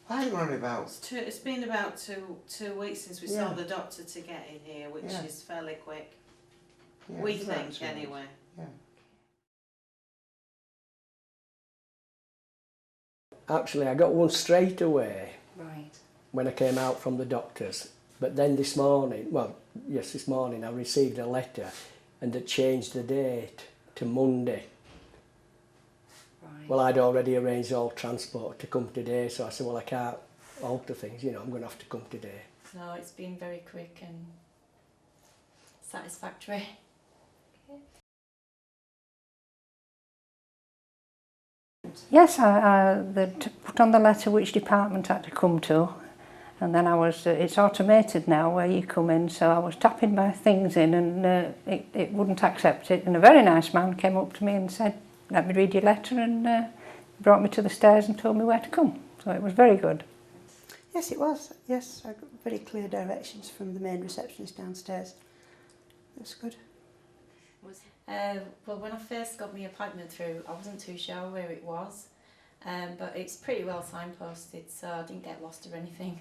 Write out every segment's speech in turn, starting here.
I'm running about. It's been about two weeks since we saw the doctor to get in here, which is fairly quick. Yeah, We think, anyway. Yeah. Actually, I got one straight away. Right. When I came out from the doctors. But then this morning, this morning I received a letter and it changed the date to Monday. Right. Well, I'd already arranged all transport to come today, so I said, well, I can't alter things, you know, I'm going to have to come today. No, it's been very quick and satisfactory. Yes, they put on the letter which department I had to come to, and then it's automated now where you come in, so I was tapping my things in and it wouldn't accept it, and a very nice man came up to me and said, let me read your letter, and brought me to the stairs and told me where to come, so it was very good. Yes, it was. Yes, I got very clear directions from the main receptionist downstairs. That's good. Well, when I first got my appointment through, I wasn't too sure where it was, but it's pretty well signposted, so I didn't get lost or anything.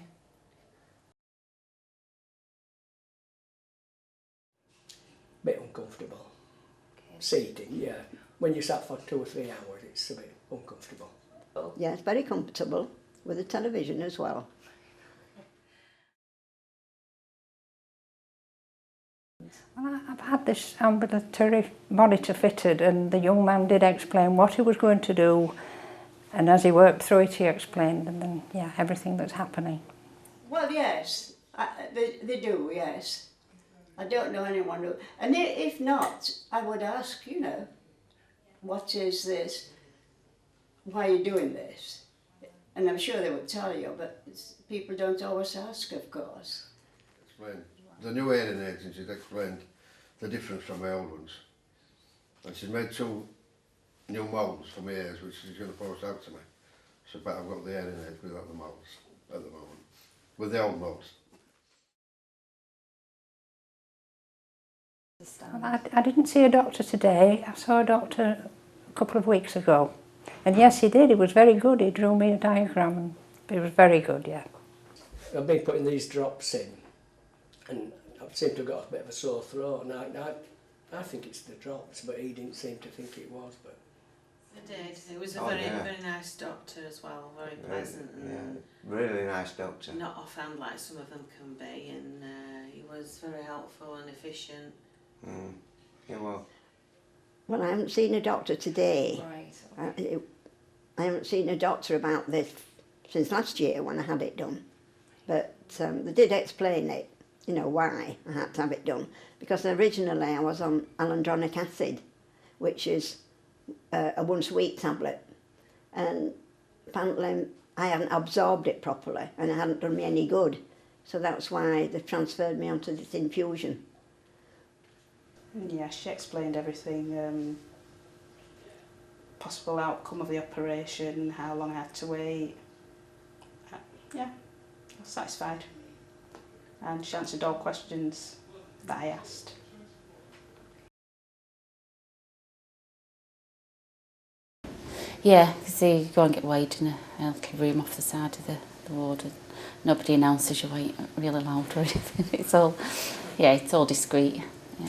Bit uncomfortable. Seating, yeah. When you sat for 2 or 3 hours, it's a bit uncomfortable. Yeah, it's very comfortable with a television as well. Well, I've had this ambulatory monitor fitted, and the young man did explain what he was going to do, and as he worked through it he explained, and then everything that's happening. Well, yes, they do, yes. I don't know anyone who, and if not, I would ask, you know, what is this? Why are you doing this? And I'm sure they would tell you, but people don't always ask, of course. The new hearing aids, she's explained the difference from my old ones. And she's made 2 new moulds for my ears, which she's going to post out to me. So but I've got the hearing aids without the moulds at the moment. With the old moulds. Well, I didn't see a doctor today. I saw a doctor a couple of weeks ago. And yes, he did. He was very good. He drew me a diagram, and it was very good, yeah. I've been putting these drops in, and I seem to have got a bit of a sore throat, and I think it's the drops, but he didn't seem to think it was. But I did. It was a very nice doctor as well, very pleasant. And really nice doctor. Not offhand like some of them can be, and he was very helpful and efficient. Yeah, well, I haven't seen a doctor today. Right. I haven't seen a doctor about this since last year when I had it done. But they did explain it, you know, why I had to have it done. Because originally I was on alendronic acid, which is a once-a-week tablet. And apparently I hadn't absorbed it properly and it hadn't done me any good. So that's why they transferred me onto this infusion. Yeah, she explained everything, possible outcome of the operation, how long I had to wait. Yeah, I was satisfied. And she answered all questions that I asked. Yeah, because you go and get weighed in a little room off the side of the ward, and nobody announces your weight really loud or anything. It's all discreet. Yeah.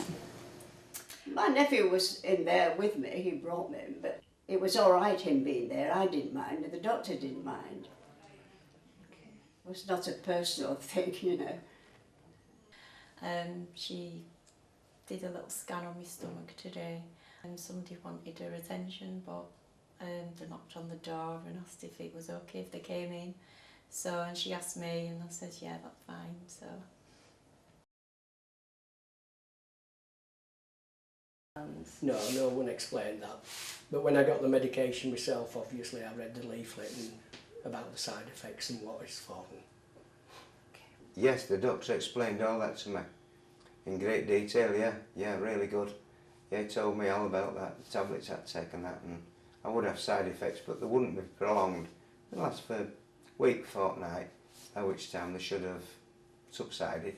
My nephew was in there with me, he brought me, but it was all right him being there. I didn't mind, and the doctor didn't mind. It was not a personal thing, you know. She did a little scan on my stomach today, and somebody wanted her attention, but they knocked on the door and asked if it was okay if they came in. So, and she asked me, and I said, yeah, that's fine. So. no one explained that. But when I got the medication myself, obviously I read the leaflet about the side effects and what it's for. yes, the doctor explained all that to me in great detail. Yeah, really good. Yeah, he told me all about that, the tablets I'd taken that, and I would have side effects, but they wouldn't be prolonged. They'd last for a week, fortnight, at which time they should have subsided.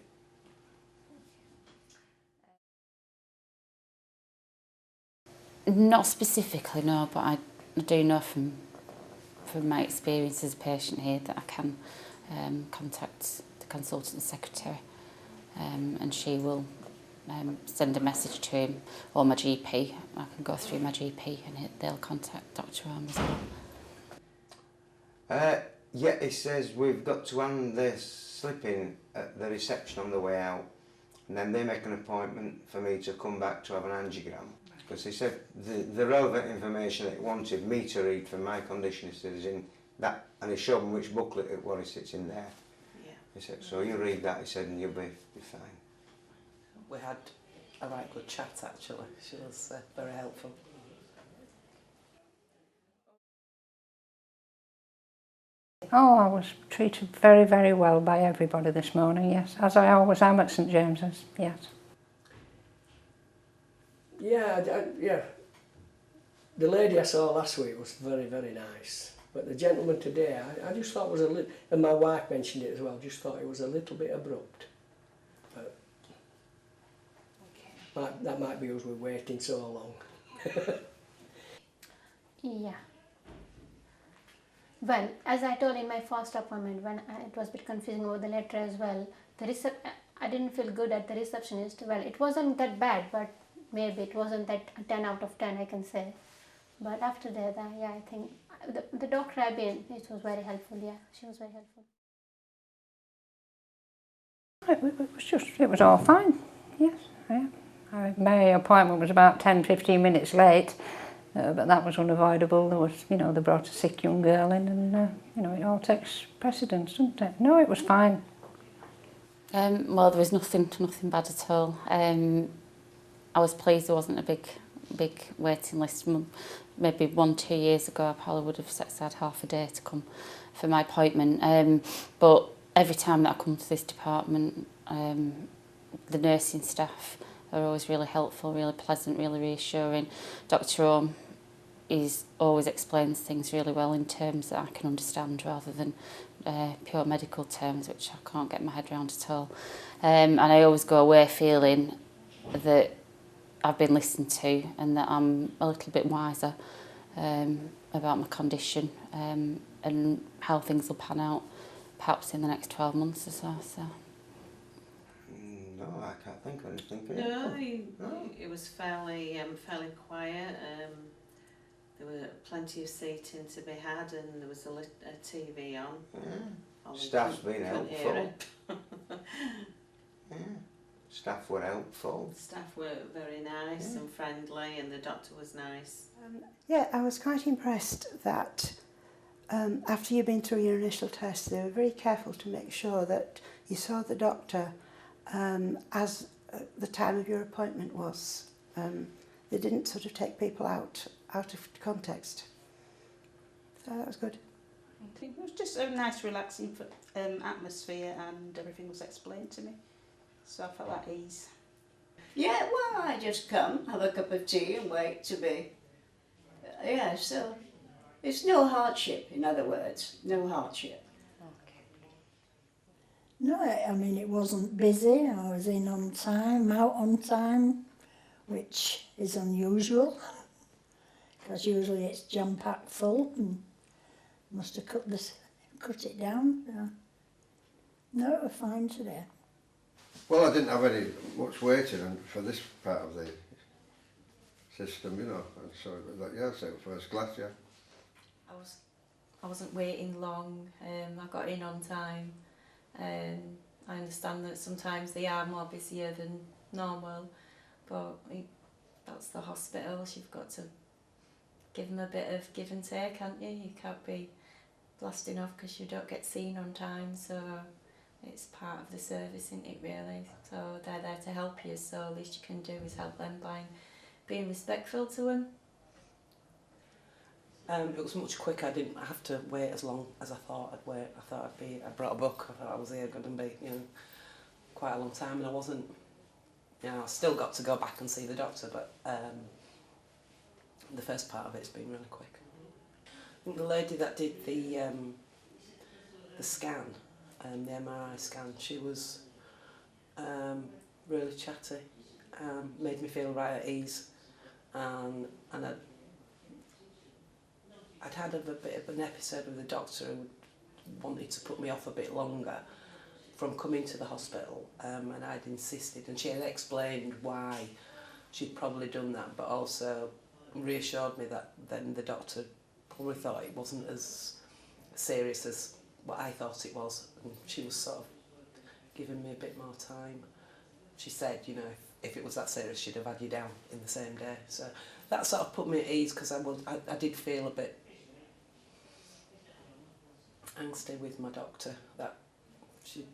Not specifically, no, but I do know from from my experience as a patient here, that I can contact the consultant secretary, and she will send a message to him or my GP. I can go through my GP and they'll contact Dr. Arm as well. Yeah, it says we've got to hand this slip in at the reception on the way out, and then they make an appointment for me to come back to have an angiogram. Because he said the relevant information that he wanted me to read for my condition, he said, is in that, and he showed me which booklet it was, it's in there. Yeah. He said, so you read that, he said, and you'll be fine. We had a right good chat actually. She was very helpful. Oh, I was treated very, very well by everybody this morning, yes, as I always am at St James's, yes. Yeah. The lady I saw last week was very, very nice. But the gentleman today, I just thought was a little, and my wife mentioned it as well, just thought it was a little bit abrupt. But that might be us, we're waiting so long. Yeah. Well, as I told in my first appointment, when it was a bit confusing about the letter as well, I didn't feel good at the receptionist. Well, it wasn't that bad, but maybe it wasn't that 10 out of 10, I can say. But after that, yeah, I think the doctor I've been, it was very helpful, yeah, she was very helpful. It was all fine, yes, yeah. My appointment was about 10-15 minutes late, but that was unavoidable. There was, they brought a sick young girl in, and it all takes precedence, doesn't it? No, it was fine. Well, there was nothing bad at all. I was pleased there wasn't a big waiting list. Maybe 1-2 years ago, I probably would have set aside half a day to come for my appointment. But every time that I come to this department, the nursing staff are always really helpful, really pleasant, really reassuring. Dr. Ohm always explains things really well in terms that I can understand rather than pure medical terms, which I can't get my head around at all. And I always go away feeling that I've been listened to and that I'm a little bit wiser about my condition and how things will pan out perhaps in the next 12 months or so. No, I can't think of anything. No, it was fairly quiet. There were plenty of seating to be had, and there was a TV on. Yeah. Staff's been helpful. Yeah. Staff were helpful. Staff were very nice and friendly, and the doctor was nice. Yeah, I was quite impressed that after you've been through your initial test, they were very careful to make sure that you saw the doctor as the time of your appointment was. They didn't sort of take people out of context. So that was good. It was just a nice relaxing atmosphere, and everything was explained to me. So I felt at ease. Yeah, well, I just come, have a cup of tea and wait to be. Yeah, so it's no hardship, in other words, no hardship. No, I mean, it wasn't busy. I was in on time, out on time, which is unusual, because usually it's jam-packed full, and must have cut it down. No, it was fine today. Well, I didn't have much waiting for this part of the system, and so yeah, so first class, yeah. I wasn't waiting long. I got in on time. I understand that sometimes they are more busier than normal, but that's the hospitals. You've got to give them a bit of give and take, can't you? You can't be blasting off because you don't get seen on time, so it's part of the service, isn't it, really? So they're there to help you, so the least you can do is help them by being respectful to them. It was much quicker. I didn't have to wait as long as I thought I'd wait. I brought a book. I thought I was here going to be, quite a long time, and I wasn't. I still got to go back and see the doctor, but the first part of it's been really quick. I think the lady that did the scan, the MRI scan, she was really chatty, made me feel right at ease, and I'd had a bit of an episode with the doctor who wanted to put me off a bit longer from coming to the hospital, and I'd insisted, and she had explained why she'd probably done that, but also reassured me that then the doctor probably thought it wasn't as serious as what I thought it was, and she was sort of giving me a bit more time. She said, you know, if it was that serious, she'd have had you down in the same day. So that sort of put me at ease, because I did feel a bit angsty with my doctor that she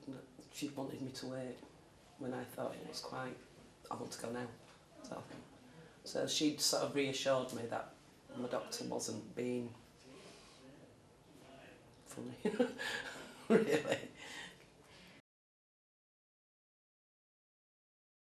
wanted me to wait when I thought it was quite, I want to go now, sort of thing. So she'd sort of reassured me that my doctor wasn't being funny, really.